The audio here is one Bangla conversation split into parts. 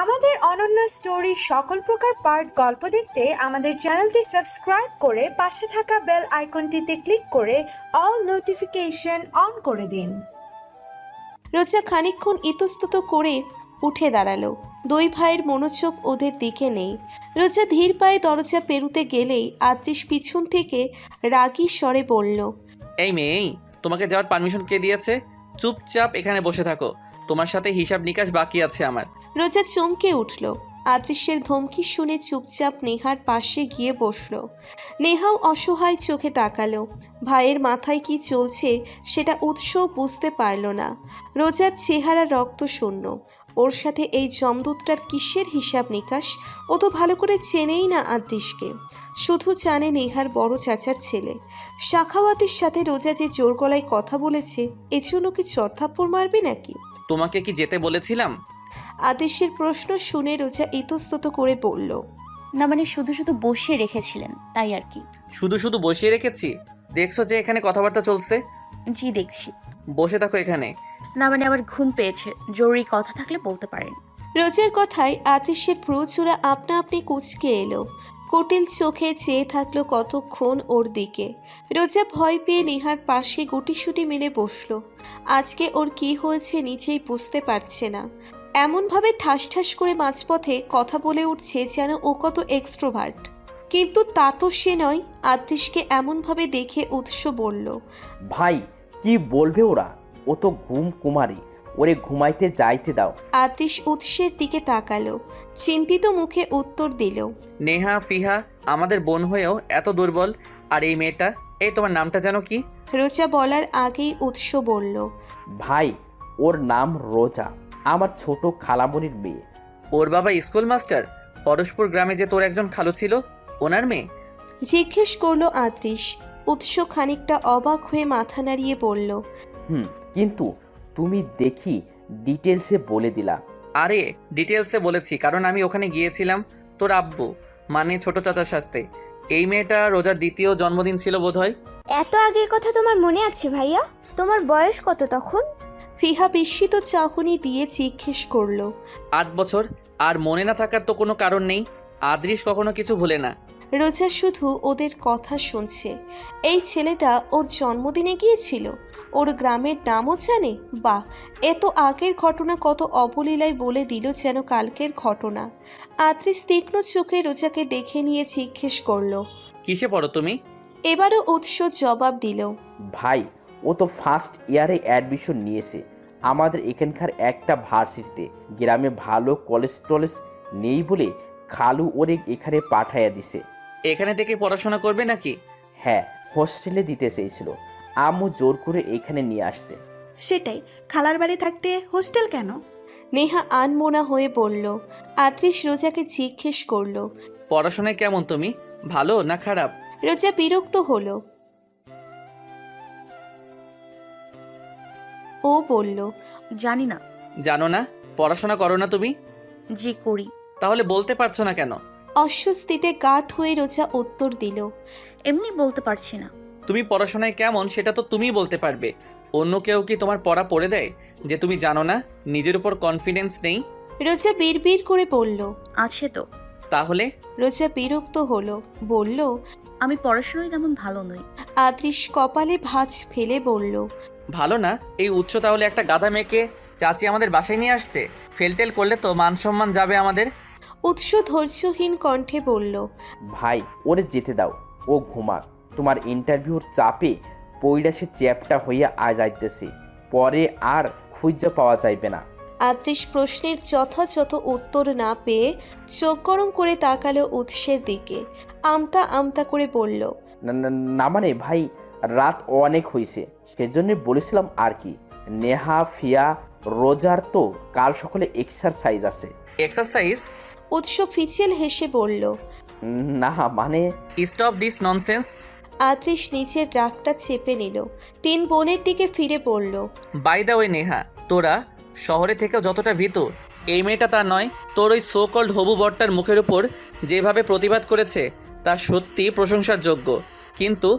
আমাদের অনন্য স্টোরি সকল প্রকার পার্ট গল্প দেখতে আমাদের চ্যানেলটি সাবস্ক্রাইব করে পাশে থাকা বেল আইকনটিতে ক্লিক করে অল নোটিফিকেশন অন করে দিন। রোজা খানিকক্ষণ ইতস্তত করে উঠে দাঁড়ালো। দুই ভাইয়ের মনোযোগ ওদের দিকে নেই। রোজা ধীর পায়ে দরজা পেরুতে গেলেই আদৃশ পিছন থেকে রাগী স্বরে বলল, এই মেয়ে, তোমাকে যাওয়ার পারমিশন কে দিয়েছে? চুপচাপ এখানে বসে থাকো, তোমার সাথে হিসাব নিকাশ বাকি আছে আমার। রোজা চমকে উঠল। আদৃশের ধমকি শুনে চুপচাপ নেহার পাশে গিয়ে বসল। নেহাও অসহায় চোখে তাকালো। ভাইয়ের মাথায় কি চলছে সেটা উৎসও বুঝতে পারল না। রোজার চেহারা রক্ত শূন্য। ওর সাথে এই জমদূতটার কিসের হিসাব নিকাশ? ও তো ভালো করে চেনেই না আদৃশকে, শুধু জানে নেহার বড় চাচার ছেলে। শাখাওয়াতের সাথে রোজা যে জোর গলায় কথা বলেছে, এজন্য কি চড়থাপ্পড় মারবে নাকি? তোমাকে কি যেতে বলেছিলাম? আদেশের প্রশ্ন শুনে রোজা ইতস্তত করে বলল, না মানে শুধু শুধু বসিয়ে রেখেছিলেন তাই আর কি। শুধু শুধু বসিয়ে রেখেছি? দেখছো যে এখানে কথাবার্তা চলছে? জি দেখছি। বসে থাকো এখানে। না মানে আবার ঘুম পেয়েছে, জরুরি কথা থাকলে বলতে পারেন। রোজার কথায় আদেশের প্রচুরা আপনা আপনি কুঁচকে এলো। কুটিল চোখে চেয়ে থাকলো কতক্ষণ ওর দিকে। রোজা ভয় পেয়ে নেহার পাশে গুটিসুটি মেরে বসলো। আজকে ওর কি হয়েছে নিজেই বুঝতে পারছে না। এমনভাবে ঠাস ঠাস করে মাঝপথে কথা বলে উঠছে যেন ও কত এক্সট্রোভার্ট। কিন্তু তা তো সে নয়। আদৃশকে এমনভাবে দেখে উৎস বলল, ভাই কি বলবে ওরা? ও তো ঘুম কুমারী, ওরে ঘুমাইতে যাইতে দাও। আদৃশ উৎসের দিকে তাকালো, চিন্তিত মুখে উত্তর দিল, নেহা ফিহা আমাদের বোন হয়েও এত দুর্বল। আর এই মেয়েটা, এই তোমার নামটা যেন কি? রোজা বলার আগেই উৎস বলল, ভাই ওর নাম রোজা, আমার ছোট খালামণির মেয়ে। ওর বাবা স্কুল মাস্টার? হরসপুর গ্রামে যে তোর একজন খালু ছিল, ওনার মেয়ে? জিজ্ঞেস করলো আদৃশ। উৎস খানিকটা অবাক হয়ে মাথা নাড়িয়ে বলল, কিন্তু তুমি দেখি ডিটেলসে বলে দিলা। আরে ডিটেলসে বলেছি কারণ আমি ওখানে গিয়েছিলাম তোর আব্বু মানে ছোট চাচার সাথে। এই মেয়েটা রোজার দ্বিতীয় জন্মদিন ছিল বোধহয়। এত আগের কথা তোমার মনে আছে ভাইয়া? তোমার বয়স কত তখন? ফিহা বিস্মিত চাহনি দিয়ে জিজ্ঞেস করলো, 8 বছর। আর মনে না থাকার তো কোনো কারণ নেই, আদৃশ কখনো কিছু ভুলে না। রোজা শুধু ওদের কথা শুনছে। এই ছেলেটা ওর জন্মদিনে গিয়েছিল, ওর গ্রামের নামও জানে। বাহ, এত আগের ঘটনা কত অবলীলায় বলে দিল যেন কালকের ঘটনা। আদৃশ তীক্ষ্ণ চোখে রোজাকে দেখে নিয়ে জিজ্ঞেস করলো, কিসে পড়ো তুমি? এবারও উৎস জবাব দিল, ভাই ও তো ফার্স্ট ইয়ারে অ্যাডমিশন নিয়েছে আমাদের এখানকার একটা ভার্সিটিতে। গ্রামে ভালো কলেজ টলেজ নেই বলে খালু ওরে এখানে পাঠাইয়া দিছে। এখানে থেকে পড়াশোনা করবে নাকি? হ্যাঁ, হোস্টেলে দিতে চেয়েছিল, আম্মু জোর করে এখানে নিয়ে আসছে। সেটাই, খালার বাড়ি থাকতে হোস্টেল কেন? নেহা আনমোনা হয়ে বলল। আদৃশ রোজাকে জিজ্ঞেস করলো, পড়াশোনায় কেমন তুমি, ভালো না খারাপ? রোজা বিরক্ত হলো। ও বলল, জানি না। জানো না? পড়াশোনা করো না তুমি? জি করি। তাহলে বলতে পারছো না কেন? অস্বস্তিতে গাঢ় হয়ে রোজা উত্তর দিল, এমনি বলতে পারছি না। তুমি পড়াশোনায় কেমন সেটা তো তুমিই বলতে পারবে। অন্য কেউ কি তোমার পড়া পড়ে দেয় যে তুমি জানো না? নিজের উপর কনফিডেন্স নেই? রোজা বিড়বিড় করে বলল। আছে তো। তাহলে? রোজা বিরক্ত হলো, বলল, আমি পড়াশোনায় তেমন ভালো নই। আদৃশ কপালে ভাঁজ ফেলে বলল, ভালো না? এই উচ্চ তাহলে একটা গাধা মেয়েকে চাচি আমাদের বাসায় নিয়ে আসছে। ফেলটেল করলে তো মান সম্মান যাবে আমাদের। উৎস ধৈর্যহীন কণ্ঠে বলল, ভাই ওরে যেতে দাও, ও ঘুমাক। তোমার ইন্টারভিউর চাপে পইরা সে চ্যাপটা হইয়া যাইতেছে, পরে আর খুঁজে পাওয়া যাইবে না। আদৃশ প্রশ্নের যথাযথ উত্তর না পেয়ে চোখ গরম করে তাকালো উৎসের দিকে। আমতা আমতা করে বলল, না মানে ভাই, রাত অনেক হয়েছে, সেজন্য বলেছিলাম আর কি। নেহা ফিয়া রোজার তো কাল সকালে এক্সারসাইজ আছে। এক্সারসাইজ? উৎস ফিচেল হেসে বলল, না মানে। Stop this nonsense. আদৃশ নিজের রাগটা চেপে নিল। 3 বোনের দিকে ফিরে পড়ল, বাই দ্য ওয়ে নেহা, তোরা শহরে থেকেও যতটা ভীতু, এই মেয়েটা তা নয়। তোর ওই সো কল্ড হবু বরটার মুখের উপর যেভাবে প্রতিবাদ করেছে তা সত্যি প্রশংসার যোগ্য, কিন্তু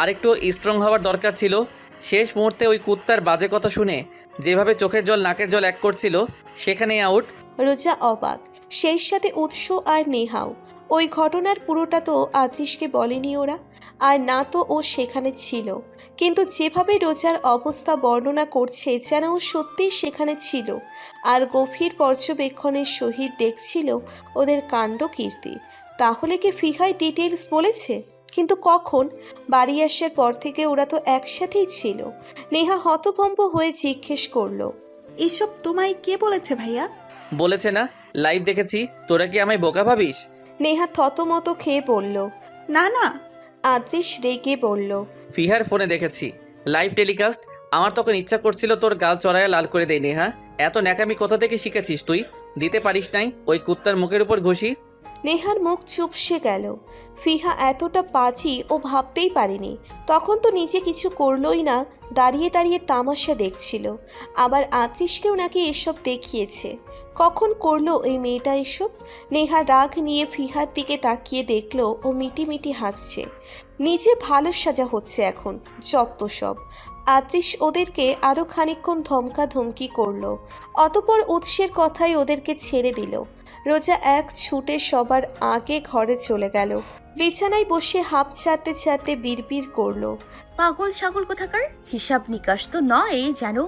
আরেকটু স্ট্রং হওয়ার দরকার ছিল। শেষ মুহূর্তে ওই কুত্তার বাজে কথা শুনে যেভাবে চোখের জল নাকের জল এক করছিল সেখানেই আউট। রোজা অবাক, সেই সাথে উৎস আর নেহাও। ওই ঘটনার পুরোটা তো আদৃশকে বলেনি ওরা, আর না তো ও সেখানে ছিল। কিন্তু যেভাবে রোজার অবস্থা বর্ণনা করছে যেন ও সত্যিই সেখানে ছিল আর গভীর পর্যবেক্ষণের সহিত দেখছিল ওদের কাণ্ড কীর্তি। তাহলে কি ফিহাই ডিটেলস বলেছে? কিন্তু কখন? বাড়ি আসার পর থেকে ওরা তো একসাথেই ছিল। নেহা হতভম্ব হয়ে জিজ্ঞেস করলো, এসব তোমায় কে বলেছে ভাইয়া? বলেছে না, লাইভ দেখেছি। তোরা কি আমায় বোকা ভাবিস? নেহা থতমত খেয়ে বলল। না না, আদৃশ রেগে বলল, ফিহার ফোনে দেখেছি লাইভ টেলিকাস্ট। আমার তখন ইচ্ছা করছিল তোর গাল চড়ায় লাল করে দেই। নেহা, এত ন্যাকামি কোথা থেকে শিখেছিস তুই? দিতে পারিস নাই ওই কুত্তার মুখের উপর ঘুষি? নেহার মুখ চুপসে গেল। ফিহা এতটা পাজি ও ভাবতেই পারেনি। তখন তো নিজে কিছু করলোই না, দাঁড়িয়ে দাঁড়িয়ে তামাশা দেখছিল। আবার আদৃশকেও নাকি এসব দেখিয়েছে। কখন করলো এই মেয়েটা এসব? নেহা রাগ নিয়ে ফিহার দিকে তাকিয়ে দেখলো ও মিটিমিটি হাসছে। নিজে ভালো সাজা হচ্ছে এখন, যত সব। আদৃশ ওদেরকে আরও খানিকক্ষণ ধমকা ধমকি করলো। অতপর উৎসের কথাই ওদেরকে ছেড়ে দিল। রোজা এক ছুটে সবার আগে ঘরে চলে গেল। বিছানায় বসে হাঁপ ছাড়তে ছাড়তে বিড়বিড় করলো, পাগল ছাগল কোথাকার, হিসাব নিকাশ তো নয় যেন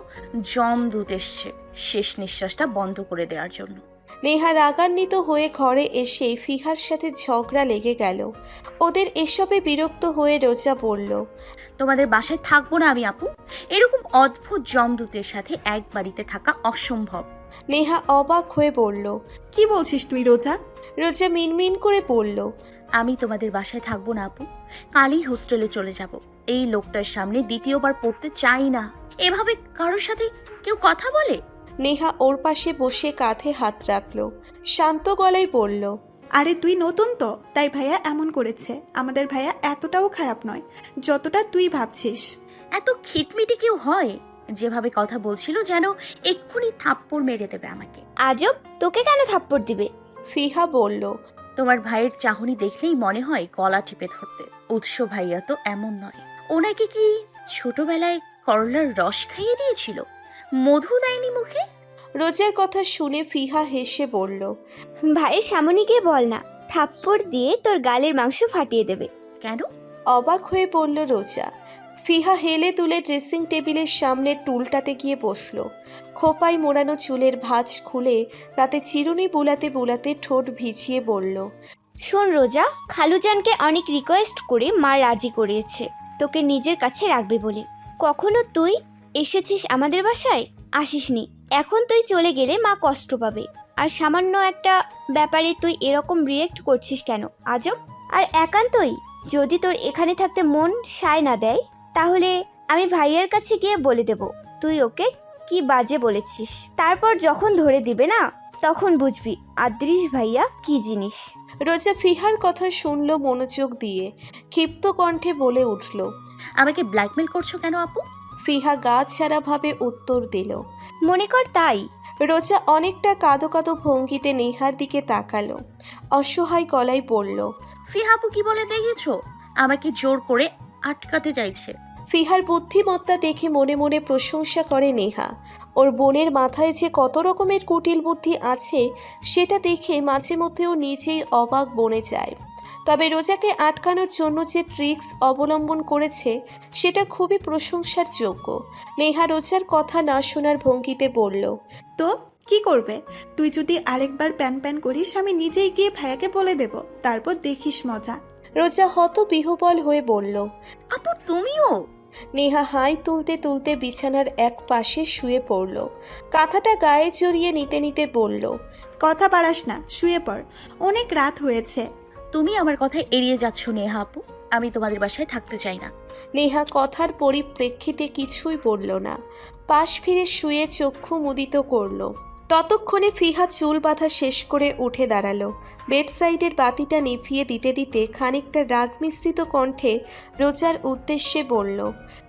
জমদূত এসছে শেষ নিঃশ্বাসটা বন্ধ করে দেওয়ার জন্য। নেহা রাগান্বিত হয়ে ঘরে এসে ফিহার সাথে ঝগড়া লেগে গেল। ওদের এসবে বিরক্ত হয়ে রোজা বলল, তোমাদের বাসায় থাকবো না আমি আপু। এরকম অদ্ভুত জমদূতের সাথে এক বাড়িতে থাকা অসম্ভব। নেহা অবাক হয়ে বলল। কি বলছিস তুই রোজা? রোজা মিনমিন করে বলল, আমি তোমাদের বাসায় থাকবো না আপু, কালই হোস্টেলে চলে যাব। এই লোকটার সামনে দ্বিতীয়বার পড়তে চাই না। এভাবে কারোর সাথে কেউ কথা বলে? নেহা ওর পাশে বসে কাঁধে হাত রাখলো, শান্ত গলায় বলল, আরে তুই নতুন তো, তাই ভাইয়া এমন করেছে। আমাদের ভাইয়া এতটাও খারাপ নয় যতটা তুই ভাবছিস। এত খিটমিটি কেউ হয়? যেভাবে কথা বলছিল যেন এক্ষুনি থাপ্পড় মেরে দেবে আমাকে। আজব, তোকে কেন থাপ্পড় দিবে? ফিহা বলল, তোমার ভাইয়ের চাহনি দেখলেই মনে হয় গলা টিপে ধরতে। উৎস ভাইয়া তো এমন নয়। ওনাকে কি ছোটবেলায় করলার রস খাইয়ে দিয়েছিল? মধু দেয়নি মুখে? রোজার কথা শুনে ফিহা হেসে বলল, ভাইয়ের সামনে গিয়ে বল না, থাপ্পড় দিয়ে তোর গালের মাংস ফাটিয়ে দেবে। কেন? অবাক হয়ে বলল রোজা। ফিহা হেলে তুলে ড্রেসিং টেবিলের সামনে টুলটাতে গিয়ে বসলো। খোপায় মোড়ানো চুলের ভাঁজ খুলে তাতে চিরুনি বুলাতে বুলাতে ঠোঁট ভিজিয়ে বলল, শোন রোজা, খালুজানকে অনেক রিকোয়েস্ট করে মা রাজি করিয়েছে তোকে নিজের কাছে রাখবে বলে। কখনো তুই এসেছিস আমাদের বাসায়? আসিসনি। এখন তুই চলে গেলে মা কষ্ট পাবে। আর সামান্য একটা ব্যাপারে তুই এরকম রিয়েক্ট করছিস কেন? আজব। আর একান্তই যদি তোর এখানে থাকতে মন সায় না দেয় তাহলে আমি ভাইয়ার কাছে গিয়ে বলে দেব তুই ওকে কি বাজে বলেছিস। তারপর যখন ধরে দিবে না তখন বুঝবি আদৃশ ভাইয়া কি জিনিস। রোজা ফিহার কথা শুনলো মনোযোগ দিয়ে। ক্ষিপ্ত কণ্ঠে বলে উঠল, আমাকে ব্ল্যাকমেল করছো কেন আপু? ফিহা গা ছাড়া ভাবে উত্তর দিল। মনে কর তাই। রোজা অনেকটা কাঁদো কাঁদো ভঙ্গিতে নেহার দিকে তাকালো, অসহায় গলায় বলল, ফিহা আপু কি বলে দেখেছো? আমাকে জোর করে আটকাতে চাইছে। ফিহার বুদ্ধিমত্তা দেখে মনে মনে প্রশংসা করে নেহা। ওর বোনের মাথায় যে কত রকমের কুটিল বুদ্ধি আছে সেটা দেখে মাঝে মধ্যেও নিজেই অবাক বনে যায়। তবে রোজাকে আটকানোর জন্য যে ট্রিক্স অবলম্বন করেছে সেটা খুবই প্রশংসার যোগ্য। নেহা রোজার কথা না শোনার ভঙ্গিতে বলল, তো কি করবে? তুই যদি আরেকবার প্যান প্যান করিস আমি নিজেই গিয়ে ভাইয়াকে বলে দেব, তারপর দেখিস মজা। রোজা হত বিহ্বল হয়ে বলল। আপু তুমিও? নেহা হাই তুলতে তুলতে বিছানার এক পাশে শুয়ে পড়ল। কাঁথাটা গায়ে জড়িয়ে নিতে নিতে বলল, কথা বাড়াস না, শুয়ে পড়, অনেক রাত হয়েছে। তুমি আমার কথা এড়িয়ে যাচ্ছ নেহা আপু। আমি তোমাদের বাসায় থাকতে চাই না। নেহা কথার পরিপ্রেক্ষিতে কিছুই বলল না, পাশ ফিরে শুয়ে চক্ষু মুদিত করল। ততক্ষণে ফিহা চুল বাঁধা শেষ করে উঠে দাঁড়ালো। বেড সাইডের বাতিটা নিভিয়ে দিতে দিতে খানিকটা রাগ মিশ্রিত কণ্ঠে রোজার উদ্দেশ্যে বলল,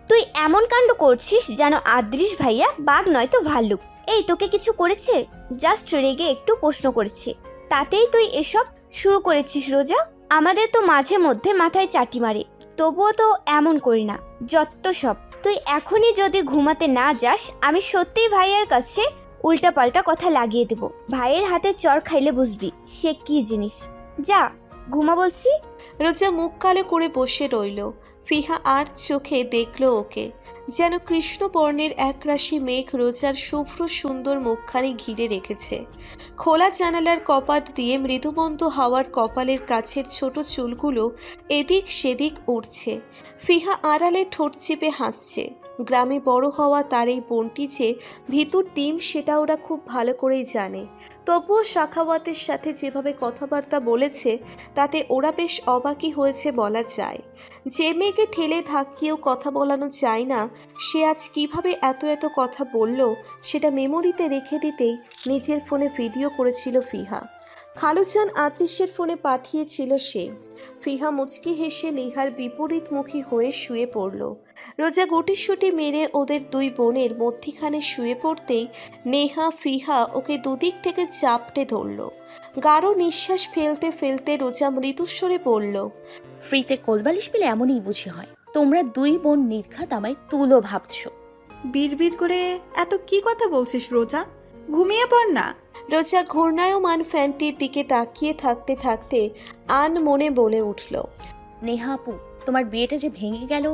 তুই এমন কাণ্ড করছিস যেন আদৃশ ভাইয়া বাঘ নয় তো ভাল্লুক। এই তোকে কিছু করেছে? জাস্ট রেগে একটু প্রশ্ন করেছে, তাতেই তুই এসব শুরু করেছিস রোজা? আমাদের তো মাঝে মধ্যে মাথায় চাটি মারে, তবুও তো এমন করি না। যত সব। তুই এখনই যদি ঘুমাতে না যাস আমি সত্যিই ভাইয়ের কাছে উল্টাপাল্টা কথা লাগিয়ে দেব। ভাইয়ের হাতে চর খাইলে বুঝবি সে কি জিনিস। যা ঘুমা বলছি। রোজা মুখ কালো করে বসে রইল। ফিহা আর চোখে দেখল ওকে, যেন কৃষ্ণবর্ণের একরাশি মেঘ রোজার শুভ্র সুন্দর মুখখানি ঘিরে রেখেছে। খোলা জানালার কপাট দিয়ে মৃদুমন্দ হাওয়ার কপালের কাছের ছোট চুলগুলো এদিক সেদিক উড়ছে। ফিহা আড়ালে ঠোঁট চেপে হাসছে। গ্রামে বড় হওয়া তার এই বোনটি যে ভিতর ডিম সেটা ওরা খুব ভালো করেই জানে। তবুও সাখাওয়াতের সাথে যেভাবে কথাবার্তা বলেছে তাতে ওরা বেশ অবাকই হয়েছে বলা যায়। যে মেয়েকে ঠেলে ধাক্কিয়েও কথা বলানো যায় না, সে আজ কিভাবে এত এত কথা বলল সেটা মেমোরিতে রেখে দিতেই নিজের ফোনে ভিডিও করেছিল ফিহা। খালুজান আতৃষের ফোনে পাঠিয়েছিল সে। ফিহা মুচকি হেসে নেহার বিপরীতমুখী হয়ে শুয়ে পড়ল। রোজা গুটিসুটি মেরে ওদের দুই বোনের মধ্যিখানে শুয়ে পড়তেই নেহা ফিহা ওকে দুদিক থেকে চাপটে ধরল। গাঢ় নিঃশ্বাস ফেলতে ফেলতে রোজা মৃদুস্বরে বলল, ফ্রিতে কোলবালিশ পেলে এমনই বুঝি হয়। তোমরা দুই বোন নির্ঘাত আমায় তুলো ভাবছো। বিড়বিড় করে এত কি কথা বলছিস রোজা? ঘুমিয়ে পড় না। রোজা ঘূর্ণায়মান ফ্যানটির দিকে তাকিয়ে থাকতে থাকতে আন মনে বলে উঠল, নেহা আপু, তোমার বিয়েটা যে ভেঙে গেল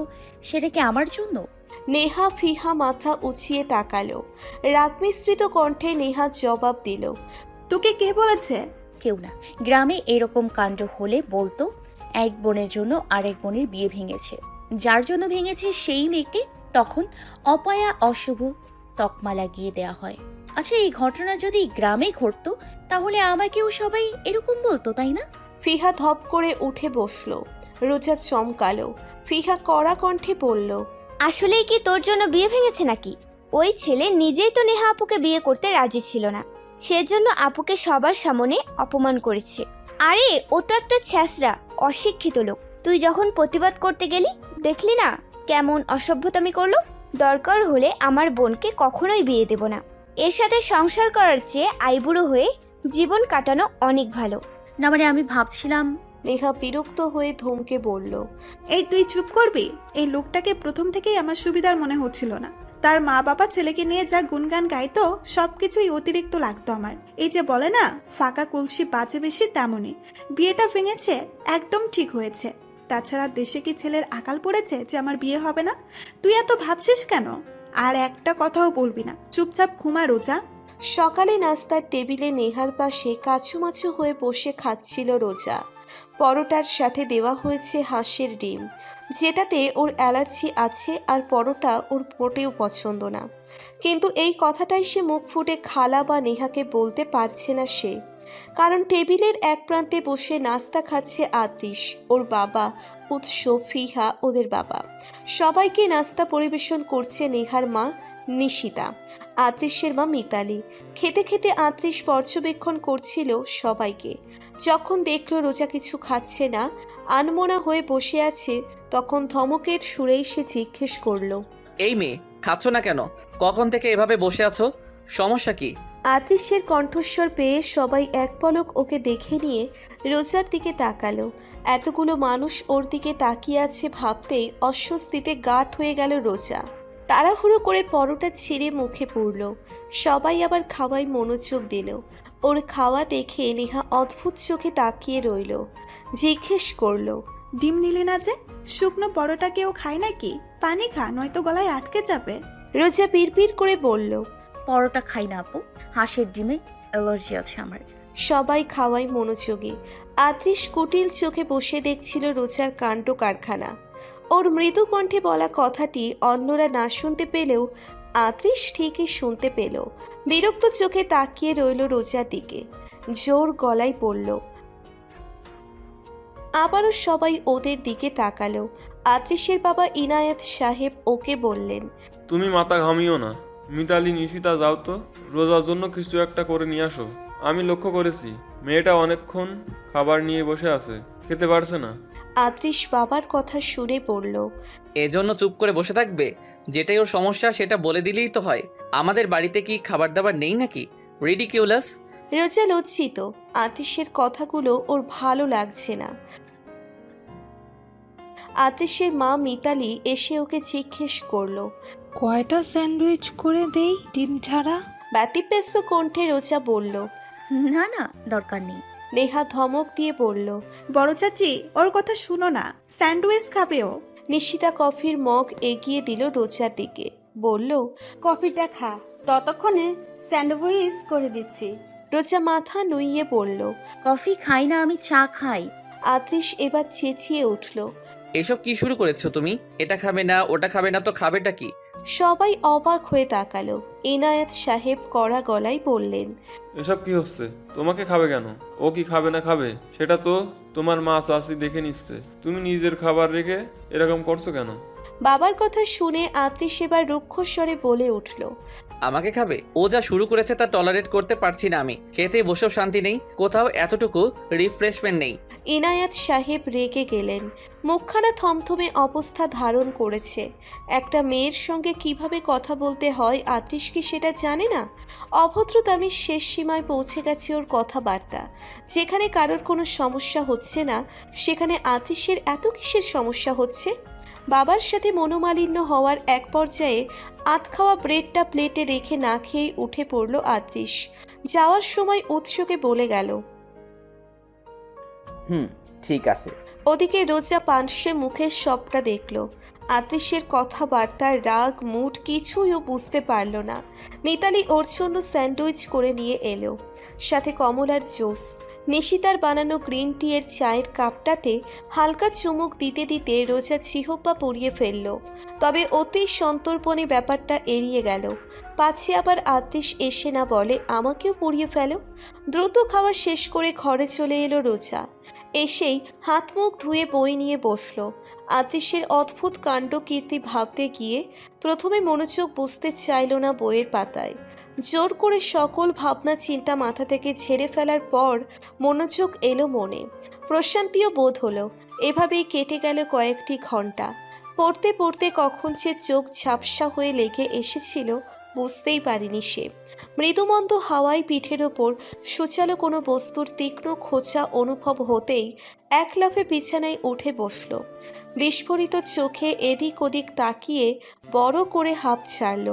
সেটা কি আমার জন্য? নেহা ফিহা মাথা উঁচিয়ে তাকালো। রাগ মিশ্রিত কণ্ঠে নেহা জবাব দিল, তোকে কে বলেছে? কেউ না। গ্রামে এরকম কাণ্ড হলে বলতো এক বোনের জন্য আরেক বোনের বিয়ে ভেঙেছে। যার জন্য ভেঙেছে সেই মেয়েকে তখন অপয়া অশুভ তকমা লাগিয়ে দেয়া হয়। আচ্ছা, এই ঘটনা যদি গ্রামে ঘটতো তাহলে আমাকেও সবাই এরকম বলতো, তাই না? ফিহা ধপ করে উঠে বসল। রোজা চমকালো। ফিহা কড়া কণ্ঠে বলল, আসলেই কি তোর জন্য বিয়ে ভেঙেছে নাকি? ওই ছেলে নিজেই তো নেহা আপুকে বিয়ে করতে রাজি ছিল না, সেজন্য আপুকে সবার সামনে অপমান করেছে। আরে ও তো একটা ছ্যাঁচড়া অশিক্ষিত লোক। তুই যখন প্রতিবাদ করতে গেলি দেখলি না কেমন অসভ্যতামি করলো। দরকার হলে আমার বোনকে কখনোই বিয়ে দেব না। এর সাথে সংসার করার চেয়ে আইবুড়ো হয়ে জীবন কাটানো অনেক ভালো। না মানে আমি ভাবছিলাম। নেহা বিরক্ত হয়ে ধমকে বলল, এই তুই চুপ করবি? এই লোকটাকে প্রথম থেকেই আমার সুবিধার মনে হচ্ছিল না। তার মা বাবা ছেলেকে নিয়ে যা গুনগান গাইতো সবকিছুই অতিরিক্ত লাগতো আমার। এই যে বলে না ফাঁকা কলসি বাজে বেশি, তেমনই। বিয়েটা ভেঙেছে একদম ঠিক হয়েছে। তাছাড়া দেশে কি ছেলের আকাল পড়েছে যে আমার বিয়ে হবে না? তুই এত ভাবছিস কেন? আর একটা কথাও বলবি না, চুপচাপ ঘুমা রোজা। সকালে নাস্তার টেবিলে নেহার পাশে কাচুমাচু হয়ে বসে খাচ্ছিল রোজা। পরোটার সাথে দেওয়া হয়েছে হাঁসের ডিম, যেটাতে ওর অ্যালার্জি আছে, আর পরোটা ওর মোটেও পছন্দ না। কিন্তু এই কথাটাই সে মুখ ফুটে খালা বা নেহাকে বলতে পারছে না সে, কারণ টেবিলের এক প্রান্তে বসে নাস্তা খাচ্ছে আতৃষ, ওর বাবা উৎস, ফিহা ওদের বাবা। সবাইকে নাস্তা পরিবেশন করছে নেহার মা নিশিতা, আতৃষের মা মিতালি। খেতে খেতে আতৃষ পর্যবেক্ষণ করছিল সবাইকে। যখন দেখল রোজা কিছু খাচ্ছে না, আনমনা হয়ে বসে আছে, তখন ধমকের সুরেই সে জিজ্ঞেস করলো, এই মেয়ে, খাচ্ছ না কেন? কখন থেকে এভাবে বসে আছো? সমস্যা কি? আতৃষের কণ্ঠস্বর পেয়ে সবাই এক পলক ওকে দেখে নিয়ে রোজার দিকে তাকালো। এতগুলো মানুষ ওর দিকে তাকিয়ে আছে ভাবতেই অস্বস্তিতে গাঢ় হয়ে গেল রোজা। তাড়াহুড়ো করে পরোটা ছিঁড়ে মুখে পুরল। সবাই আবার খাওয়ায় মনোযোগ দিল। ওর খাওয়া দেখে নেহা অদ্ভুত চোখে তাকিয়ে রইল। জিজ্ঞেস করলো, ডিম নিলি না যে? শুকনো পরোটা কেউ খায় নাকি? পানি খা, নয়তো গলায় আটকে যাবে। রোজা বিড়বিড় করে বলল, পরোটা খাই না আপু, হাঁসের ডিমে অ্যালার্জি আছে আমার। সবাই খাওয়ায় মনোযোগী। আতৃষ কুটিল চোখে বসে দেখছিল রোজার কাণ্ড কারখানা। ওর মৃদু কণ্ঠে বলা কথাটি অন্যরা না শুনতে পেলেও আতৃষ ঠিকই শুনতে পেল। বিরক্ত চোখে তাকিয়ে রইল রোজার দিকে। জোর গলায় বলল। আবারও সবাই ওদের দিকে তাকালো। আতৃষের বাবা ইনায়েত সাহেব ওকে বললেন, তুমি মাথা ঘামিও না। মিতালি, নিশিতা, যাও তো রোজার জন্য কিছু একটা করে নিয়ে আসো। আমি লক্ষ্য করেছি মেয়েটা অনেকক্ষণ খাবার নিয়ে বসে আছে, খেতে পারছে না। আতৃষ বাবার কথা শুনে পড়ল, এজন্য চুপ করে বসে থাকবে? যেটাই ওর সমস্যা সেটা বলে দিলেই তো হয়। আমাদের বাড়িতে কি খাবার দাবার নেই নাকি? রিডিকিউলাস। রোজা লজ্জিত। আতৃষের কথাগুলো ওর ভালো লাগছে না। আদৃশ্যের মা মিতালি এসে ওকে জিজ্ঞেস করলো। কয়টা স্যান্ডউইচ করে দেই ডিম ছাড়া? ব্যতিব্যস্ত কণ্ঠে রোজা বলল। না না, দরকার নেই। নেহা ধমক দিয়ে বলল। বড় চাচি, ওর কথা শুনো না, স্যান্ডউইচ খাবে ও। নিশিতা কফির মগ এগিয়ে দিল রোজার দিকে, বলল। কফিটা খা, ততক্ষণে স্যান্ডউইচ করে দিচ্ছি। রোজা মাথা নুইয়ে বলল। কফি খাই না, আমি চা খাই। আদৃশ এবার চেঁচিয়ে উঠল। এসব কি শুরু করেছো তুমি? এটা খাবে না, ওটা খাবে না, তো খাবেটা কি? সবাই অবাক হয়ে তাকালো। এনায়েত সাহেব কড়া গলায় বললেন। এসব কি হচ্ছে? তোমাকে খাবে কেন? ও কি খাবে না খাবে সেটা তো তোমার মা চাচি দেখে নিচ্ছে। তুমি নিজের খাবার রেখে এরকম করছো কেন? বাবার কথা শুনে আদৃশ এবার রুক্ষস্বরে বলে উঠল। আমাকে খাবে? ও যা শুরু করেছে তা টলারেট করতে পারছি না আমি। খেতে বসেও শান্তি নেই, কোথাও এতটুকু রিফ্রেশমেন্ট নেই। ইনায়াত সাহেব রেগে গেলেন। মুখখানা থমথমে অবস্থা ধারণ করেছে। একটা মেয়ের সঙ্গে কিভাবে কথা বলতে হয় আদৃশ কি সেটা জানে না? অভদ্রতামির শেষ সীমায় পৌঁছে গেছে ওর কথাবার্তা। যেখানে কারোর কোনো সমস্যা হচ্ছে না, সেখানে আদৃশের এত কিসের সমস্যা হচ্ছে? বাবার সাথে মনোমালিন্য হওয়ার এক পর্যায়ে আধ খাওয়া ব্রেডটা প্লেটে রেখে না খেয়েই উঠে পড়ল আদৃশ। যাওয়ার সময় উৎসকে বলে গেল। ঠিক আছে। ওদিকে রোজা পানসে মুখের সবটা দেখল। আদৃশের কথাবার্তার রাগ মুড কিছুই ও বুঝতে পারল না। মিতালি ওর জন্য স্যান্ডউইচ করে নিয়ে এলো, সাথে কমলার জুস। নিশিতার বানানো গ্রিন টি এর চায়ের কাপটাতে হালকা চুমুক দিতে দিতে রোজা চিহ্বা পরিয়ে ফেলল। তবে অতি সন্তর্পণে ব্যাপারটা এড়িয়ে গেল। পাছে আবার আদৃশ এসে না বলে আমাকেও পরিয়ে ফেলো। দ্রুত খাওয়া শেষ করে ঘরে চলে এলো রোজা। এসেই হাত মুখ ধুয়ে বই নিয়ে বসলো। আদৃশের অদ্ভুত কাণ্ড কীর্তি ভাবতে গিয়ে প্রথমে মনোযোগ বসতে চাইল না বইয়ের পাতায়। জোর করে সকল ভাবনা চিন্তা মাথা থেকে ঝেড়ে ফেলার পর মনোযোগ এলো মনে। প্রশান্তিও বোধ হলো। এভাবেই কেটে গেল কয়েকটি ঘন্টা। পড়তে পড়তে কখন সে চোখ ঝাপসা হয়ে লেগে এসেছিল বুঝতেই পারেনি সে। মৃদুমন্দ হাওয়ায় পিঠের ওপর সুচালো কোনো বস্তুর তীক্ষ্ণ খোঁচা অনুভব হতেই এক লাফে বিছানায় উঠে বসল। বিস্ফোরিত চোখে এদিক ওদিক তাকিয়ে বড় করে হাঁপ ছাড়ল।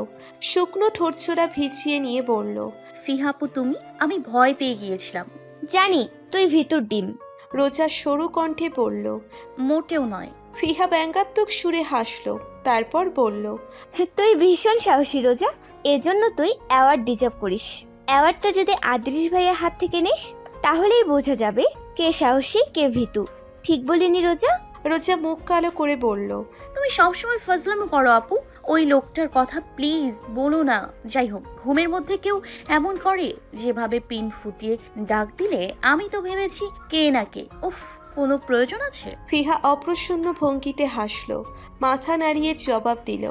শুকনো ঠোঁটচোরা ভিজিয়ে নিয়ে বলল। ফিহাপু তুমি, আমি ভয় পেয়ে গিয়েছিলাম। জানি তুই ভিতর ডিম। রোজা সরু কণ্ঠে বলল। মোটেও নয়। ফিহা ব্যঙ্গাত্মক সুরে হাসল, তারপর বলল। তুই ভীষণ সাহসী রোজা, এজন্য তুই অ্যাওয়ার্ড ডিজার্ভ করিস। অ্যাওয়ার্ডটা যদি আদৃশ ভাইয়ের হাত থেকে নিস তাহলেই বোঝা যাবে কে সাহসী কে ভীতু। ঠিক বলিনি রোজা? রোজা মুখ কালো করে বলল। তুমি সবসময় ফাজলামো করো আপু। ওই লোকটার কথা প্লিজ বলো না। যাই হোক, ঘুমের মধ্যে কেউ এমন করে? যেভাবে পিন ফুটিয়ে ডাক দিলে আমি তো ভেবেছি কে না কে। উফ, কোনো প্রয়োজন আছে? ফিহা অপ্রসন্ন ভঙ্গিতে হাসল, মাথা নাড়িয়ে জবাব দিল।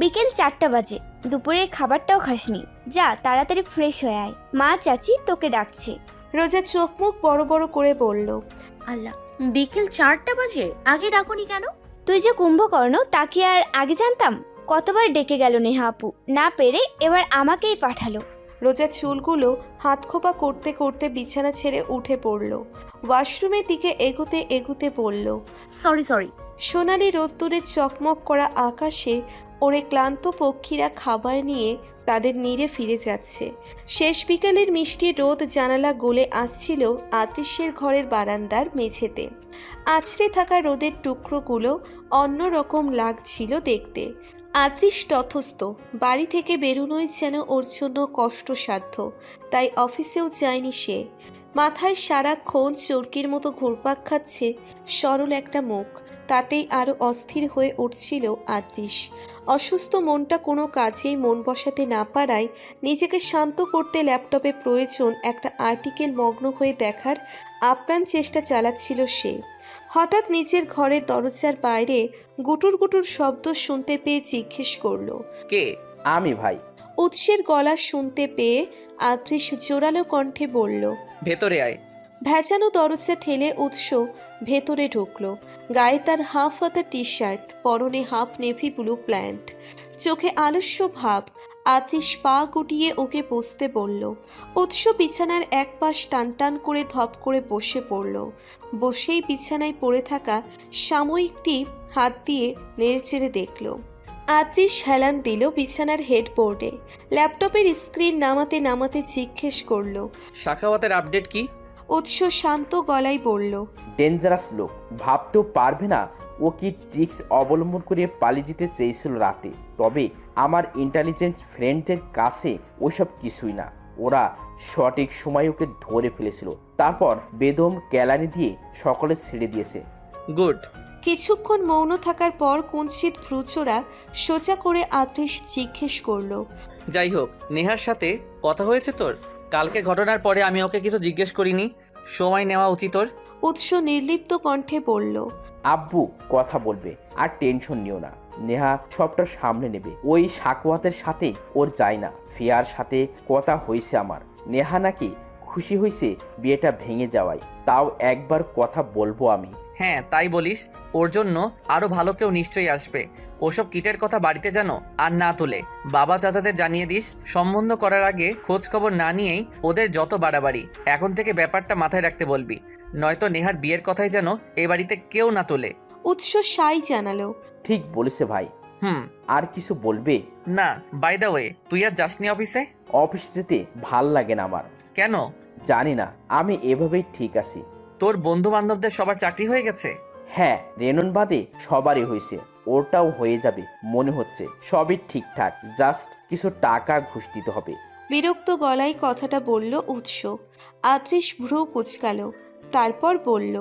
বিকেল 4টা বাজে, দুপুরের খাবারটাও খাসনি। যা তাড়াতাড়ি ফ্রেশ হয়ে আয়, মা চাচি তোকে ডাকছে। রোজা চোখ মুখ বড় বড় করে বলল। আল্লাহ, বিকেল 4টা বাজে? আগে ডাকুনি কেন? তুই যে কুম্ভকর্ণ তা কি আর আগে জানতাম? কতবার ডেকে গেল নেহা আপু, না পেরে এবার আমাকেই পাঠালো। রোজা চুলগুলো হাত খোপা করতে করতে বিছানা ছেড়ে উঠে পড়ল। ওয়াশরুমের দিকে এগুতে এগুতে বলল। সরি। সোনালি রোদ্দুরে চকমক করা আকাশে ওরে ক্লান্ত পক্ষীরা খাবার নিয়ে তাদের নীড়ে ফিরে যাচ্ছে। শেষ বিকালের মিষ্টি রোদ জানালা গলে আসছিল আদৃশ্যের ঘরের বারান্দার মেঝেতে। আছড়ে থাকা রোদের টুকরোগুলো অন্যরকম লাগছিল দেখতে। আদৃশ তথস্থ, বাড়ি থেকে বেরোনোই যেন ওর জন্য কষ্টসাধ্য, তাই অফিসেও যায়নি সে। মাথায় সারাক্ষণ চরকির মতো ঘুরপাক খাচ্ছে সরল একটা মুখ, তাতেই আরও অস্থির হয়ে উঠছিল আদৃশ। অসুস্থ মনটা কোনো কাজেই মন বসাতে না পারায় নিজেকে শান্ত করতে ল্যাপটপে প্রয়োজন একটা আর্টিকেল মগ্ন হয়ে দেখার আপ্রাণ চেষ্টা চালাচ্ছিল সে। হঠাৎ নিজের ঘরের দরজার বাইরে গুটুর গুটুর শব্দ শুনতে পেয়ে জিজ্ঞেস করলো। কে? আমি ভাই। উৎসের গলা শুনতে পেয়ে আদৃশ জোরালো কণ্ঠে বলল। ভেতরে আয়। ভেজানো দরজা ঠেলে উৎস ভেতরে ঢুকলো। গায়ে তার হাফ হাতা টি শার্ট, পরনে হাফ নেভি ব্লু প্যান্ট, চোখে আলস্য ভাব, আতৃষ পা গুটিয়ে ওকে বসতে বলল। উৎস বিছানার এক পাশ টান টান করে ধপ করে বসে পড়ল। বসেই বিছানায় পড়ে থাকা সাময়িকটি হাত দিয়ে নেড়েচেড়ে দেখল। আতৃষ হেলান দিল বিছানার হেডবোর্ডে। ল্যাপটপের স্ক্রিন নামাতে নামাতে জিজ্ঞেস করল। শাখাওয়াতের আপডেট কি? উৎস শান্ত গলায় বলল। ডেঞ্জারাস লোক, ভাবতেও পারবে না ও কি ট্রিক্স অবলম্বন করে পালিয়ে যেতে চেয়েছিল রাতে। তবে আমার ইন্টেলিজেন্ট ফ্রেন্ডদের কাছে ওসব কিছুই না। ওরা সঠিক সময় ওকে ধরে ফেলেছিল, তারপর বেদম কেলানি দিয়ে সকলে ছেড়ে দিয়েছে। গুড। কিছুক্ষণ মৌন থাকার পর কুঞ্চিত ভ্রুচোরা সোজা করে আতৃষ জিজ্ঞেস করল। যাই হোক, নেহার সাথে কথা হয়েছে তোর? কালকে ঘটনার পরে আমি ওকে কিছু জিজ্ঞেস করিনি। সময় নেওয়া উচিত ওর। উৎস নির্লিপ্ত কণ্ঠে বলল। আব্বু কথা বলবে, আর টেনশন নিও না, নেহা সবটা সামনে নেবে। ওই সাকওয়াতের সাথে ওর যায় না। ফিয়ার সাথে কথা হয়েছে আমার, নেহা নাকি খুশি হয়েছে বিয়েটা ভেঙে যাওয়ায়। তাও একবার কথা বলবো আমি। হ্যাঁ তাই বলিস, ওর জন্য আরো ভালো কেউ নিশ্চয়ই আসবে। ওসব কিটের কথা বাড়িতে জানো আর না তুলে বাবা চাচাদের জানিয়ে দিস। সম্বন্ধ করার আগে খোঁজ খবর না নিয়েই ওদের যত বাড়াবাড়ি, এখন থেকে ব্যাপারটা মাথায় রাখতে বলবি। নয়তো নেহার বিয়ের কথাই যেন এ বাড়িতে কেউ না তোলে। উৎস সাই জানালো। ঠিক বলেছে ভাই। আর কিছু বলবে? না, বাই দ্য ওয়ে, তুই আর যাসনি অফিসে? অফিস যেতে ভাল লাগে না আমার। কেন? জানি না, আমি এভাবেই ঠিক আছি। তোর বন্ধু বান্ধবদের সবার চাকরি হয়ে গেছে? হ্যাঁ, রেনন বাদে সবারই হয়েছে, ওরটাও হয়ে যাবে মনে হচ্ছে। সবই ঠিকঠাক, জাস্ট কিছু টাকা ঘুষ দিতে হবে। বিরক্ত গলায় কথাটা বলল উৎস। আতৃষ ভ্রু কুচকালো, তারপর বলল।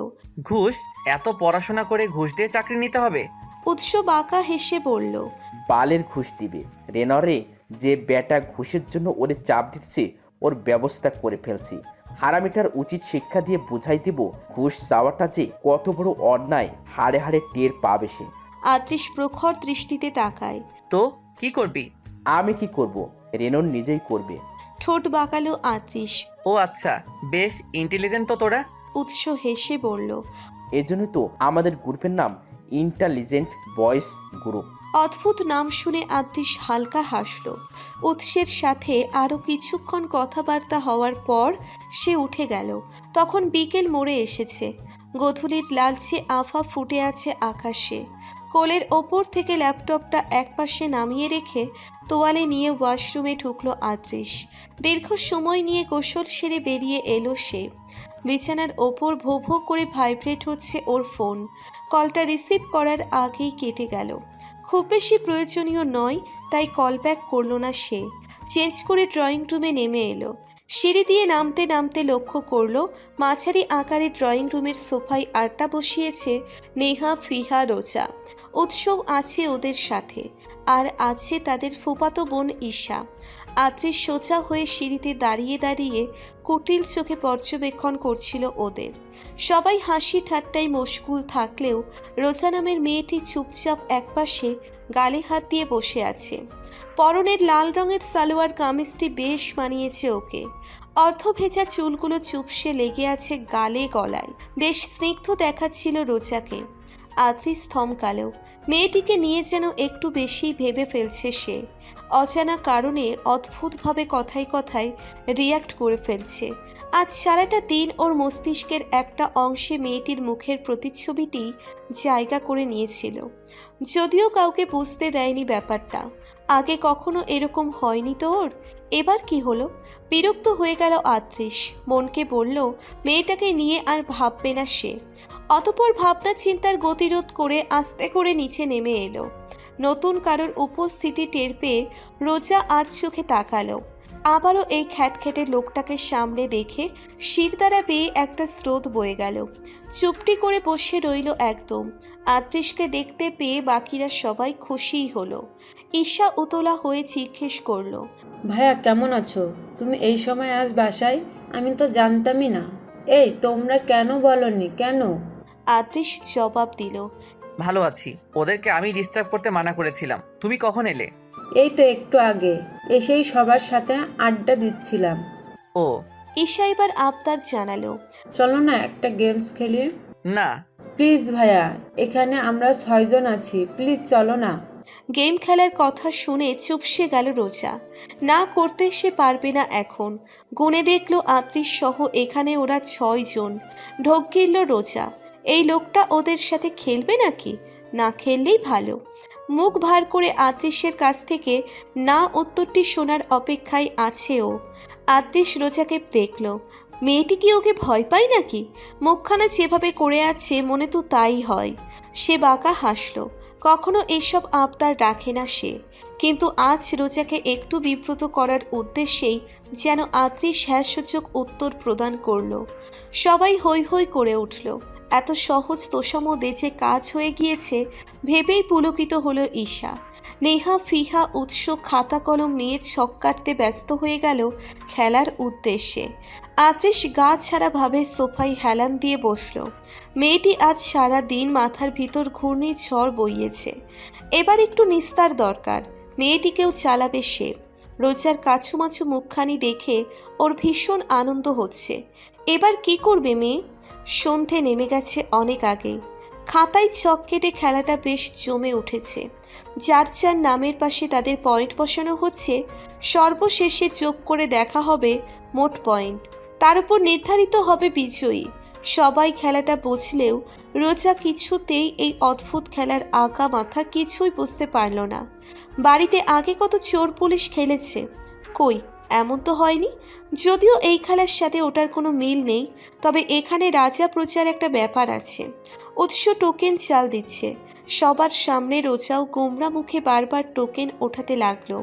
ঘুষ? এত পড়াশোনা করে ঘুষ দিয়ে চাকরি নিতে হবে? উৎস বাঁকা হেসে বলল। বালের ঘুষ দিবে রেনরে। যে বেটা ঘুষের জন্য ওরে চাপ দিচ্ছে, ওর ব্যবস্থা করে ফেলছি। হারামিটার উচিত শিক্ষা দিয়ে বুঝাই দিব ঘুষ চাওয়াটা যে কত বড় অন্যায়। হাড়ে হাড়ে টের পাবে সে। আতৃষ প্রখর দৃষ্টিতে তাকায়। তো কি করবি? আমি কি করব? রেনন নিজেই করবে। ঠোঁট বাঁকালো আতৃষ। ও আচ্ছা, বেশ ইন্টেলিজেন্ট তো তোরা। উৎস হেসে বলল। এজন্য তো আমাদের গ্রুপের নাম ইন্টেলিজেন্ট বয়েজ গ্রুপ। অদ্ভুত নাম শুনে আতৃষ হালকা হাসল। উৎসের সাথে আরও কিছুক্ষণ কথাবার্তা হওয়ার পর সে উঠে গেল। তখন বিকেল মোড়ে এসেছে। গোধূলির লালচে আভা ফুটে আছে আকাশে। কোলের ওপর থেকে ল্যাপটপটা একপাশে নামিয়ে রেখে তোয়ালে নিয়ে ওয়াশরুমে ঢুকলো আতৃষ। দীর্ঘ সময় নিয়ে গোসল সেরে বেরিয়ে এলো সে। বিছানার ওপর ভো ভো করে ভাইব্রেট হচ্ছে ওর ফোন। কলটা রিসিভ করার আগেই কেটে গেল। খুব বেশি প্রয়োজনীয় নয়, তাই কল ব্যাক করলো না সে। চেঞ্জ করে ড্রয়িং রুমে নেমে এলো। সিঁড়ি দিয়ে নামতে নামতে লক্ষ্য করলো মাঝারি আকারের ড্রয়িং রুমের সোফায় আড্ডা বসিয়েছে নেহা, ফিহা, রোজা। উৎসব আছে ওদের সাথে, আর আছে তাদের ফুফাতো বোন ঈশা। আতৃষ সোজা হয়ে সিঁড়িতে দাঁড়িয়ে দাঁড়িয়ে কুটিল চোখে পর্যবেক্ষণ করছিল ওদের। সবাই হাসি ঠাট্টায় মশগুল থাকলেও রোজা নামের মেয়েটি চুপচাপ একপাশে গালে হাত দিয়ে বসে আছে। পরনের লাল রঙের সালোয়ার কামিজটি বেশ মানিয়েছে ওকে। অর্ধভেজা চুলগুলো চুপসে লেগে আছে গালে গলায়। বেশ স্নিগ্ধ দেখাচ্ছিল রোজাকে। আতৃষ থমকালো। মেয়েটিকে নিয়ে যেন একটু বেশি ভেবে ফেলছে সে। অজানা কারণে অদ্ভুতভাবে কথায় কথায় রিয়্যাক্ট করে ফেলছে। আজ সারাটা দিন ওর মস্তিষ্কের একটা অংশে মেয়েটির মুখের প্রতিচ্ছবিটি জায়গা করে নিয়েছিল, যদিও কাউকে বুঝতে দেয়নি ব্যাপারটা। আগে কখনো এরকম হয়নি তো ওর। এবার কি হলো? বিরক্ত হয়ে গেল আতৃষ। মনকে বলল মেয়েটাকে নিয়ে আর ভাববে না সে। অতঃপর ভাবনা চিন্তার গতিরোধ করে আস্তে করে নিচে নেমে এলো। নতুন কারোর উপস্থিতি টের পেয়ে রোজা আর চোখে তাকালো। আবারও এই খ্যাটখ্যাটে লোকটাকে সামনে দেখে শিরদাঁড়া বেয়ে একটা স্রোত বয়ে গেল। চুপটি করে বসে রইল একদম। আতৃষকে দেখতে পেয়ে বাকিরা সবাই খুশিই হলো। ঈশা উতলা হয়ে জিজ্ঞেস করলো, ভাইয়া কেমন আছো? তুমি এই সময় আজ বাসায়? আমি তো জানতামই না। এই তোমরা কেন বলনি কেন? আতৃষ জবাব দিল, ভালো আছি। ওদেরকে আমি ডিস্টার্ব করতে মানা করেছিলাম। তুমি কখন এলে? এই তো একটু আগে এসেই সবার সাথে আড্ডা দিচ্ছিলাম। ও। ঈশা এবার আবদার জানালো, চলো না একটা গেমস খেলি। না প্লিজ ভাইয়া, এখানে আমরা 6 জন আছি, প্লিজ চলো না। গেম খেলার কথা শুনে চুপসে গেল রোজা। না করতে সে পারবে না এখন। গুনে দেখল আত্রিশ সহ এখানে ওরা 6 জন। ঢোক গিলল রোজা। এই লোকটা ওদের সাথে খেলবে নাকি? না খেললেই ভালো। মুখ ভার করে আত্রিশের কাছ থেকে না উত্তরটি শোনার অপেক্ষায় আছে ও। আত্রিশ রোজাকে দেখল। মেয়েটি কি ওকে ভয় পায় নাকি? মুখখানা যেভাবে করে আছে মনে তো তাই হয়। সে বাঁকা হাসল। কখনো এসব আবদার রাখে না সে, কিন্তু আজ রোজাকে একটু বিব্রত করার উদ্দেশ্যেই যেন আত্রিশ হ্যাঁসূচক উত্তর প্রদান করল। সবাই হৈ হৈ করে উঠল। এত সহজ তোষামোদে যে কাজ হয়ে গিয়েছে ভেবেই পুলকিত হলো ঈশা। নেহা ফিহা উৎস খাতা কলম নিয়ে ছক কাটতে ব্যস্ত হয়ে গেল খেলার উদ্দেশ্যে। আত্রিশ গা ছাড়া ভাবে সোফায় হেলান দিয়ে বসল। মেয়েটি আজ সারা দিন মাথার ভিতর ঘূর্ণিঝড় বইয়েছে। এবার একটু নিস্তার দরকার। মেয়েটিকেও চালাবে সে। রোজার কাছুমাছু মুখখানি দেখে ওর ভীষণ আনন্দ হচ্ছে। এবার কি করবে মেয়ে? সন্ধে নেমে গেছে অনেক আগেই। খাতায় ছক কেটে খেলাটা বেশ জমে উঠেছে। যার যার নামের পাশে তাদের পয়েন্ট বসানো হচ্ছে। সর্বশেষে যোগ করে দেখা হবে মোট পয়েন্ট। তার উপর নির্ধারিত হবে বিজয়ী। সবাই খেলাটা বুঝলেও রোজা কিছুতেই এই অদ্ভুত খেলার আগা মাথা কিছুই বুঝতে পারল না। বাড়িতে আগে কত চোর পুলিশ খেলেছে, কই এমন তো হয়নি। যদিও এই খেলার সাথে ওটার কোনো মিল নেই, তবে এখানে রাজা প্রচার একটা ব্যাপার আছে। উৎস টোকেন চাল দিচ্ছে। সবার সামনে রোজাও গোমরা মুখে বারবার টোকেন ওঠাতে লাগলো।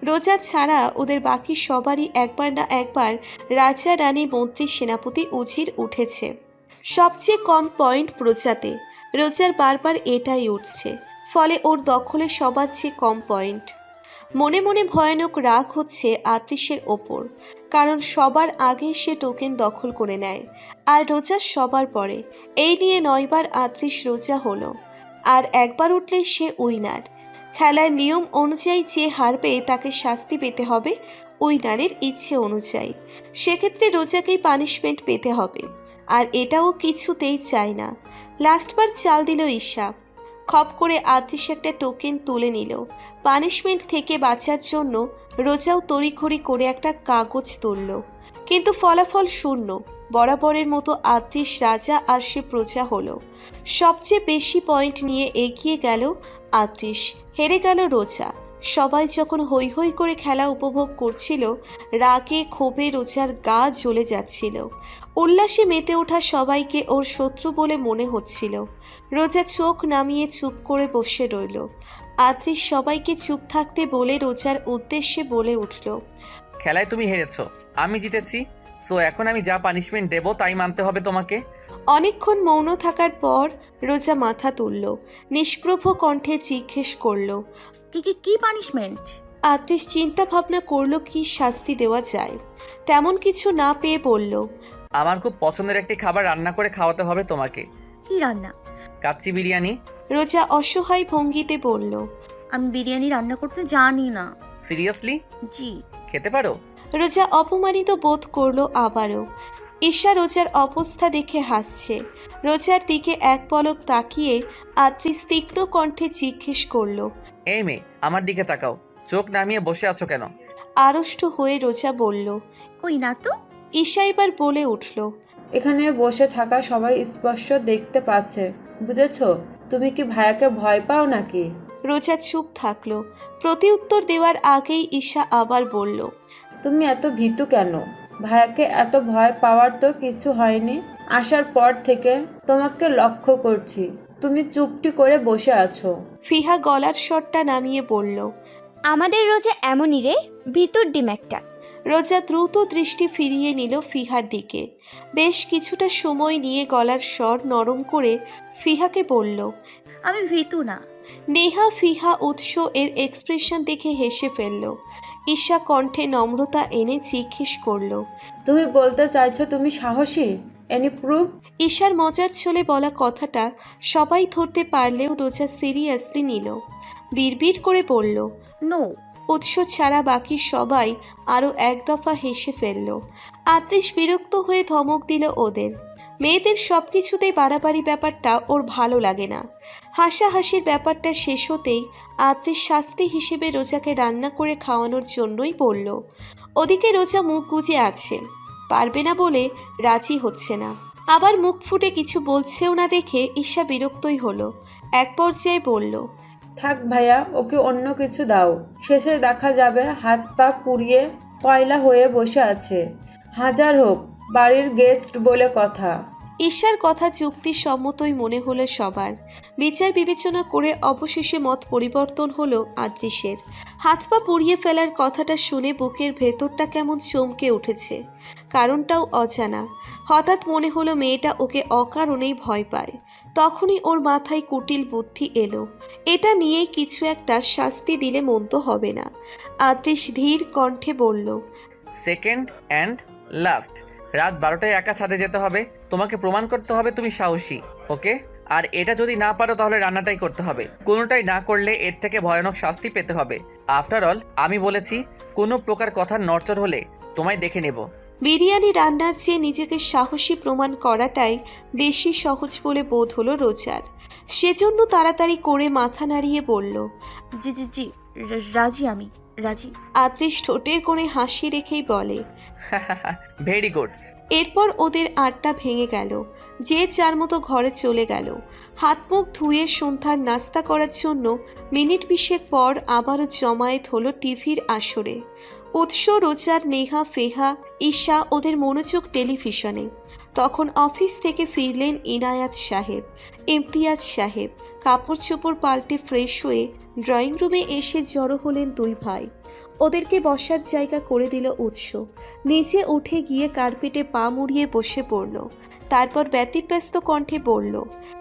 রোজা ছাড়া ওদের বাকি সবারই একবার না একবার রাজা, রানী, মন্ত্রী, সেনাপতি, উজির উঠেছে। সবচেয়ে কম পয়েন্ট প্রজাতে। রোজার বারবার এটাই উঠছে, ফলে ওর দখলে সবার চেয়ে কম পয়েন্ট। মনে মনে ভয়ানক রাগ হচ্ছে আত্রিশের ওপর, কারণ সবার আগে সে টোকেন দখল করে নেয় আর রোজা সবার পরে। এই নিয়ে 9 বার আত্রিশ রোজা হলো, আর একবার উঠলে সে উইনার। খেলার নিয়ম অনুযায়ী যে হারবে তাকে শাস্তি পেতে হবে উইনারের ইচ্ছে অনুযায়ী। সেক্ষেত্রে রোজাকেই পানিশমেন্ট পেতে হবে, আর এটাও কিছুতেই চায় না। লাস্টবার চাল দিল ঈশা। খপ করে আত্রিশ একটা টোকেন তুলে নিল। পানিশমেন্ট থেকে বাঁচার জন্য রোজাও তড়িঘড়ি করে একটা কাগজ তুলল, কিন্তু ফলাফল শূন্য। বরাবরের মতো আত্রিশ রাজা আর সে প্রজা হলো। সবচেয়ে বেশি পয়েন্ট নিয়ে এগিয়ে গেল আত্রিশ, হেরে গেল রোজা। সবাই যখন হৈ হৈ করে খেলা উপভোগ করছিল, রাগে ক্ষোভে রোজার গা জ্বলে যাচ্ছিল। উল্লাসে মেতে ওঠা সবাইকে ওর শত্রু বলে মনে হচ্ছিল। রোজা চোখ নামিয়ে চুপ করে বসে রইল। আত্রিশ সবাইকে চুপ থাকতে বলে রোজার উদ্দেশ্যে বলে উঠল, খেলায় তুমি হেরেছো, আমি জিতেছি। সো এখন আমি যা পানিশমেন্ট দেব তাই মানতে হবে তোমাকে। অনেকক্ষণ মৌন থাকার পর রোজা মাথা তুলল। নিষ্প্রভ কণ্ঠে জিজ্ঞেস করল, কি পানিশমেন্ট? আত্রিশ চিন্তা ভাবনা করলো কি শাস্তি দেওয়া যায়। তেমন কিছু না পেয়ে বলল, আমার খুব পছন্দের একটি খাবার রান্না করে খাওয়াতে হবে তোমাকে। কি রান্না? কাচ্চি বিরিয়ানি। রোজা অসহায় ভঙ্গিতে বলল, আমি বিরিয়ানি রান্না করতে জানি না। সিরিয়াসলি? জি। খেতে পারো? রোজা অপমানিত বোধ করলো আবারও। ঈশা রোজার অবস্থা দেখে হাসছে। রোজার দিকে এক পলক তাকিয়ে আত্রিশ তীক্ষ্ণ কণ্ঠে জিজ্ঞেস করল, এই মেয়ে, আমার দিকে তাকাও। চোখ নামিয়ে বসে আছো কেন? আড়ষ্ট হয়ে রোজা বলল, কই না তো। ঈশা এবার বলে উঠল, এখানে বসে থাকা সবাই স্পষ্ট দেখতে পাচ্ছে, বুঝেছো? তুমি কি ভাইয়াকে ভয় পাও নাকি? রোজা চুপ থাকলো। প্রতি উত্তর দেওয়ার আগেই ঈশা আবার বলল, তুমি এত ভীতু কেন? ভাইয়াকে এত ভয় পাওয়ার তো কিছু হয়নি। আসার পর থেকে তোমাকে লক্ষ্য করছি, তুমি চুপটি করে বসে আছো। ফিহা গলার স্বরটা নামিয়ে বলল, আমাদের রোজা এমনই রে, ভিতর ডিম একটা। রোজা দ্রুত দৃষ্টি ফিরিয়ে নিল ফিহার দিকে। বেশ কিছুটা সময় নিয়ে গলার স্বর নরম করে ফিহাকে বলল, আমি ভীতু না। নেহা ফিহা উৎস এর এক্সপ্রেশন দেখে হেসে ফেলল। ঈশা কণ্ঠে নম্রতা এনে জিজ্ঞেস করল, তুমি বলতে চাইছো তুমি সাহসী? Any proof? ঈশার মজার ছলে বলা কথাটা সবাই ধরতে পারলেও রোজা সিরিয়াসলি নিল। বিড়বিড় করে বলল, নো। উৎস ছাড়া বাকি সবাই আরও এক দফা হেসে ফেলল। আত্রিশ বিরক্ত হয়ে ধমক দিল ওদের। মেয়েদের সব কিছুতেই বাড়াবাড়ি ব্যাপারটা ওর ভালো লাগে না। হাসাহাসির ব্যাপারটা শেষ হতেই আদ্রিস শাস্তি হিসেবে রোজাকে রান্না করে খাওয়ানোর জন্যই বলল। ওদিকে রোজা মুখ গুজে আছে, পারবে না বলে রাজি হচ্ছে না। আবার মুখ ফুটে কিছু বলছেও না দেখে ঈশা বিরক্তই হলো। এক পর্যায়ে বলল, থাক ভাইয়া, ওকে অন্য কিছু দাও। শেষে দেখা যাবে হাত পা পুড়িয়ে কয়লা হয়ে বসে আছে। হাজার হোক, বাড়ির গেস্ট বলে কথা। ঈশার কথা যুক্তিসম্মতই মনে হলো সবার। বিচার বিবেচনা করে অবশেষে মত পরিবর্তন হলো আদ্রিসের। হাত পা পুড়িয়ে ফেলার কথাটা শুনে বুকের ভেতরটা কেমন চমকে উঠেছে। কারণটাও অজানা। হঠাৎ মনে হলো মেয়েটা ওকে অকারণেই ভয় পায়। তখনই ওর মাথায় কুটিল বুদ্ধি এলো, এটা নিয়েই কিছু একটা শাস্তি দিলে মন্দ হবে না। আদ্রিস ধীর কণ্ঠে বলল, সেকেন্ড অ্যান্ড লাস্ট, রাত 12টায় একা ছাদে যেতে হবে। তোমাকে প্রমাণ করতে হবে তুমি সাহসী, ওকে? আর এটা যদি না পারো তাহলে রান্নাটাই করতে হবে। কোনোটাই না করলে এর থেকে ভয়ানক শাস্তি পেতে হবে। আফটার অল আমি বলেছি, কোনো প্রকার কথার নড়চড় হলে তোমায় দেখে নেব। বিরিয়ানি রান্নার চেয়ে নিজেকে সাহসী প্রমাণ করাটাই বেশি সহজ বলে বোধ হলো রোজার। সেজন্য তাড়াতাড়ি করে মাথা নাড়িয়ে বলল, জি জি জি, রাজি, আমি রাজি। আদ্রিস ঠোঁটের কোণে হাসি রেখেই বলে। Very good. এরপর ওদের আড্ডা ভেঙে গেল। যে যার মতো ঘরে চলে গেল। হাত মুখ ধুয়ে সন্ধ্যার নাস্তা করার জন্য মিনিট 20 পর আবারও জমায়েত হলো টিভির আসরে। উৎস, রোজার, নেহা, ফেহা, ঈশা, ওদের মনোযোগ টেলিভিশনে। তখন অফিস থেকে ফিরলেন ইনায়াত সাহেব, ইমতিয়াজ সাহেব। কাপড় চোপড় পাল্টে ফ্রেশ হয়ে ড্রয়িং রুমে এসে জড়ো হলেন দুই ভাই। ওদেরকে বসার জায়গা করে দিল উৎস। নিচে উঠে গিয়ে কার্পেটে পা মুড়িয়ে বসে পড়ল। তারপর ব্যতিব্যস্ত কণ্ঠে বলল,